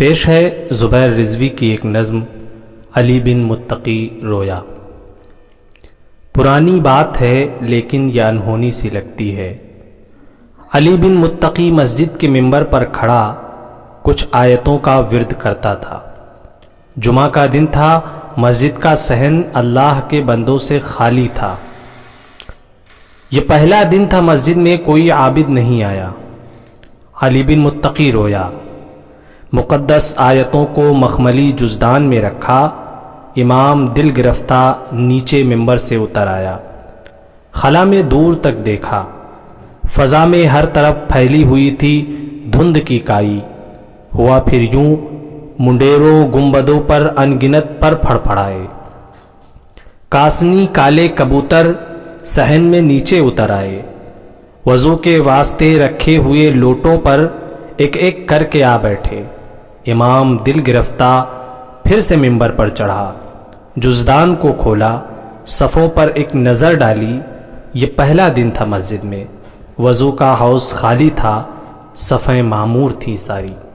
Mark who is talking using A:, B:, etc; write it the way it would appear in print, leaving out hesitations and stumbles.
A: پیش ہے زبیر رضوی کی ایک نظم علی بن متقی رویا۔ پرانی بات ہے لیکن یہ انہونی سی لگتی ہے۔ علی بن متقی مسجد کے ممبر پر کھڑا کچھ آیتوں کا ورد کرتا تھا۔ جمعہ کا دن تھا، مسجد کا صحن اللہ کے بندوں سے خالی تھا۔ یہ پہلا دن تھا مسجد میں کوئی عابد نہیں آیا۔ علی بن متقی رویا، مقدس آیتوں کو مخملی جزدان میں رکھا۔ امام دل گرفتہ نیچے ممبر سے اتر آیا۔ خلا میں دور تک دیکھا، فضا میں ہر طرف پھیلی ہوئی تھی دھند کی کائی۔ ہوا پھر یوں، منڈیروں گنبدوں پر انگنت پر پھڑ پھڑائے۔ کاسنی کالے کبوتر صحن میں نیچے اتر آئے۔ وضو کے واسطے رکھے ہوئے لوٹوں پر ایک ایک کر کے آ بیٹھے۔ امام دل گرفتہ پھر سے ممبر پر چڑھا، جزدان کو کھولا، صفوں پر ایک نظر ڈالی۔ یہ پہلا دن تھا مسجد میں، وضو کا حوض خالی تھا، صفیں معمور تھی ساری۔